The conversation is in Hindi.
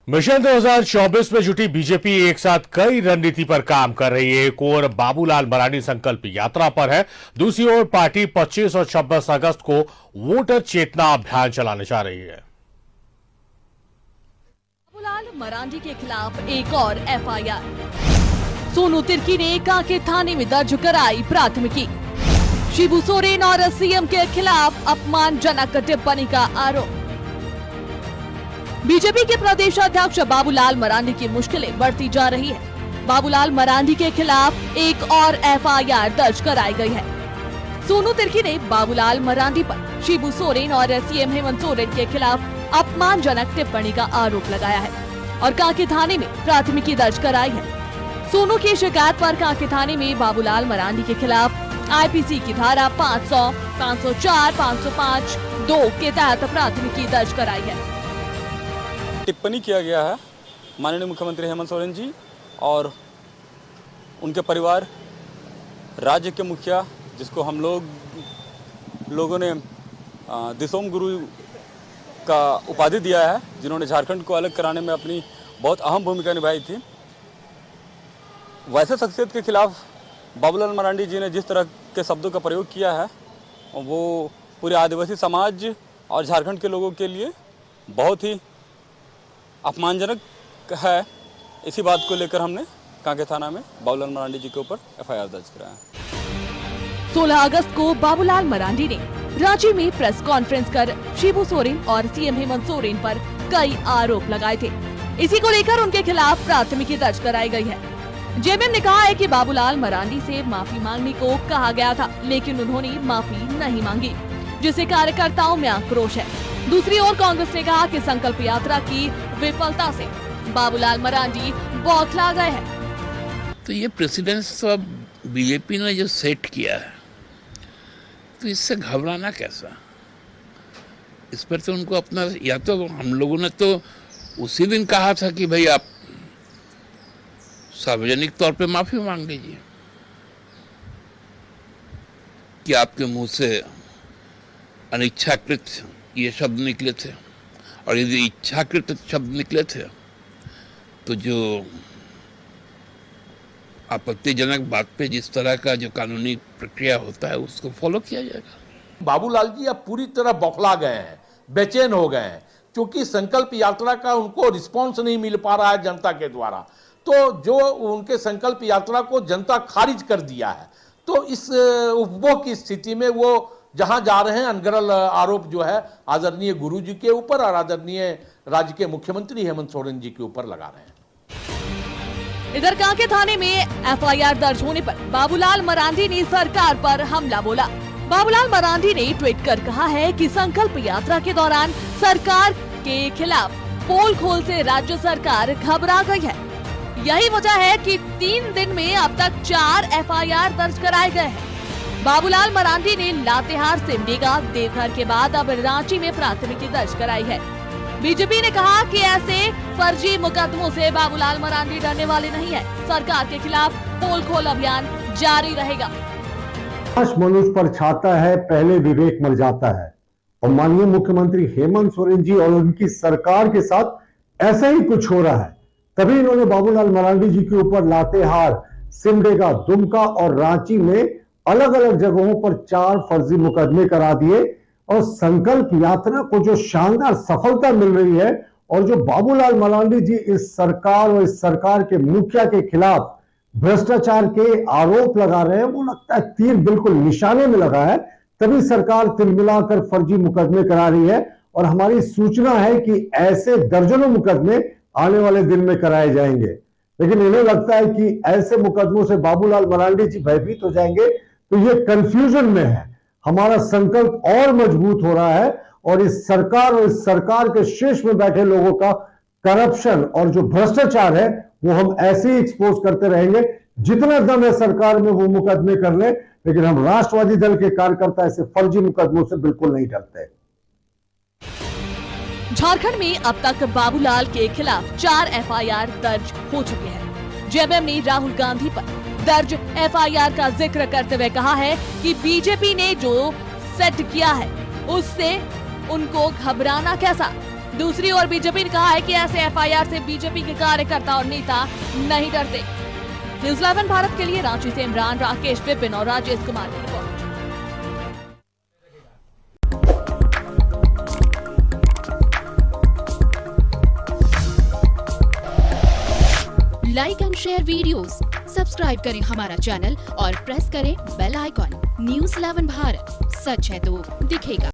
मिशन 2024 में जुटी बीजेपी एक साथ कई रणनीति पर काम कर रही है। एक ओर बाबूलाल मरांडी संकल्प यात्रा पर है, दूसरी ओर पार्टी 25 और 26 अगस्त को वोटर चेतना अभियान चलाने जा रही है। बाबूलाल मरांडी के खिलाफ एक और एफआईआर। सोनू तिर्की ने कांके थाने में दर्ज कराई प्राथमिकी। शिबू सोरेन और सीएम के खिलाफ अपमानजनक टिप्पणी का आरोप। बीजेपी के प्रदेश अध्यक्ष बाबूलाल मरांडी की मुश्किलें बढ़ती जा रही है। बाबूलाल मरांडी के खिलाफ एक और एफआईआर दर्ज कराई गई है। सोनू तिर्की ने बाबूलाल मरांडी पर शिबू सोरेन और सीएम हेमंत सोरेन के खिलाफ अपमानजनक टिप्पणी का आरोप लगाया है और कांके थाने में प्राथमिकी दर्ज कराई है। सोनू की शिकायत पर कांके थाने में बाबूलाल मरांडी के खिलाफ आईपीसी की धारा 500, 504, 505, 2 के तहत प्राथमिकी दर्ज कराई है। टिप्पणी किया गया है माननीय मुख्यमंत्री हेमंत सोरेन जी और उनके परिवार, राज्य के मुखिया जिसको हम लोगों ने दिसोम गुरु का उपाधि दिया है, जिन्होंने झारखंड को अलग कराने में अपनी बहुत अहम भूमिका निभाई थी। वैसे शख्सियत के खिलाफ बाबूलाल मरांडी जी ने जिस तरह के शब्दों का प्रयोग किया है वो पूरे आदिवासी समाज और झारखंड के लोगों के लिए बहुत ही अपमानजनक है। इसी बात को लेकर हमने कांके थाना में बाबूलाल मरांडी जी के ऊपर एफआईआर दर्ज कराया। 16 अगस्त को बाबूलाल मरांडी ने रांची में प्रेस कॉन्फ्रेंस कर शिबू सोरेन और सीएम हेमंत सोरेन पर कई आरोप लगाए थे। इसी को लेकर उनके खिलाफ प्राथमिकी दर्ज कराई गई है। जेएमएम ने कहा है कि बाबूलाल मरांडी से माफी मांगने को कहा गया था, लेकिन उन्होंने माफी नहीं मांगी, जिससे कार्यकर्ताओं में आक्रोश है। दूसरी ओर कांग्रेस ने कहा कि संकल्प यात्रा की विफलता से बाबूलाल मरांडी बौखला गए हैं। तो ये प्रेसिडेंस बीजेपी ने जो सेट किया है, तो इससे घबराना कैसा? इस पर तो उनको अपना, या तो हम लोगों ने तो उसी दिन कहा था कि भाई आप सार्वजनिक तौर पे माफी मांग लीजिए, कि आपके मुंह से अनिच्छाकृत ये शब्द निकले थे, और यदि इच्छाकृत शब्द निकले थे तो जो आपत्तिजनक बात पे जिस तरह का जो कानूनी प्रक्रिया होता है उसको फॉलो किया जाएगा। बाबूलाल जी अब पूरी तरह बौखला गए हैं, बेचैन हो गए हैं, क्योंकि संकल्प यात्रा का उनको रिस्पांस नहीं मिल पा रहा है जनता के द्वारा। तो जो उनके संकल्प यात्रा को जनता खारिज कर दिया है, तो इस उपभोग की स्थिति में वो जहां जा रहे हैं अनगढ़ आरोप जो है आदरणीय गुरु जी के ऊपर और आदरणीय राज्य के मुख्यमंत्री हेमंत सोरेन जी के ऊपर लगा रहे हैं। इधर कांके थाने में एफआईआर दर्ज होने पर बाबूलाल मरांडी ने सरकार पर हमला बोला। बाबूलाल मरांडी ने ट्वीट कर कहा है कि संकल्प यात्रा के दौरान सरकार के खिलाफ पोल खोल से राज्य सरकार घबरा गई है। यही वजह है कि 3 दिन में अब तक 4 एफआईआर दर्ज कराए गए हैं। बाबूलाल मरांडी ने लातेहार, सिमडेगा, देवघर के बाद अब रांची में प्राथमिकी दर्ज कराई है। बीजेपी ने कहा कि ऐसे फर्जी मुकदमों से बाबूलाल मरांडी डरने वाले नहीं है। सरकार के खिलाफ पोल खोल अभियान जारी रहेगा। मनुष्य पर छाता है, पहले विवेक मर जाता है, और माननीय मुख्यमंत्री हेमंत सोरेन जी और उनकी सरकार के साथ ऐसा ही कुछ हो रहा है। तभी इन्होंने बाबूलाल मरांडी जी के ऊपर लातेहार, सिमडेगा, दुमका और रांची में अलग अलग जगहों पर 4 फर्जी मुकदमे करा दिए। और संकल्प यात्रा को जो शानदार सफलता मिल रही है और जो बाबूलाल मरांडी जी इस सरकार और इस सरकार के मुखिया के खिलाफ भ्रष्टाचार के आरोप लगा रहे हैं, वो लगता है तीर बिल्कुल निशाने में लगा है। तभी सरकार तिलमिलाकर फर्जी मुकदमे करा रही है और हमारी सूचना है कि ऐसे दर्जनों मुकदमे आने वाले दिन में कराए जाएंगे। लेकिन इन्हें लगता है कि ऐसे मुकदमों से बाबूलाल मरांडी जी भयभीत हो जाएंगे, तो ये कंफ्यूजन में है। हमारा संकल्प और मजबूत हो रहा है और इस सरकार और इस सरकार के शीर्ष में बैठे लोगों का करप्शन और जो भ्रष्टाचार है वो हम ऐसे ही एक्सपोज करते रहेंगे। जितना दम है सरकार में वो मुकदमे कर ले, लेकिन हम राष्ट्रवादी दल के कार्यकर्ता ऐसे फर्जी मुकदमों से बिल्कुल नहीं डरते। झारखंड में अब तक बाबूलाल के खिलाफ 4 एफआईआर दर्ज हो चुके हैं। जेएमएम ने राहुल गांधी पर दर्ज एफआईआर का जिक्र करते हुए कहा है कि बीजेपी ने जो सेट किया है उससे उनको घबराना कैसा। दूसरी ओर बीजेपी ने कहा है कि ऐसे एफआईआर से बीजेपी के कार्यकर्ता और नेता नहीं डरते। न्यूज़ 11 भारत के लिए रांची से इमरान, राकेश, विपिन और राजेश कुमार की report. Like and share videos, subscribe करें हमारा चैनल और प्रेस करें बेल आइकॉन। न्यूज़ 11 भारत, सच है तो दिखेगा।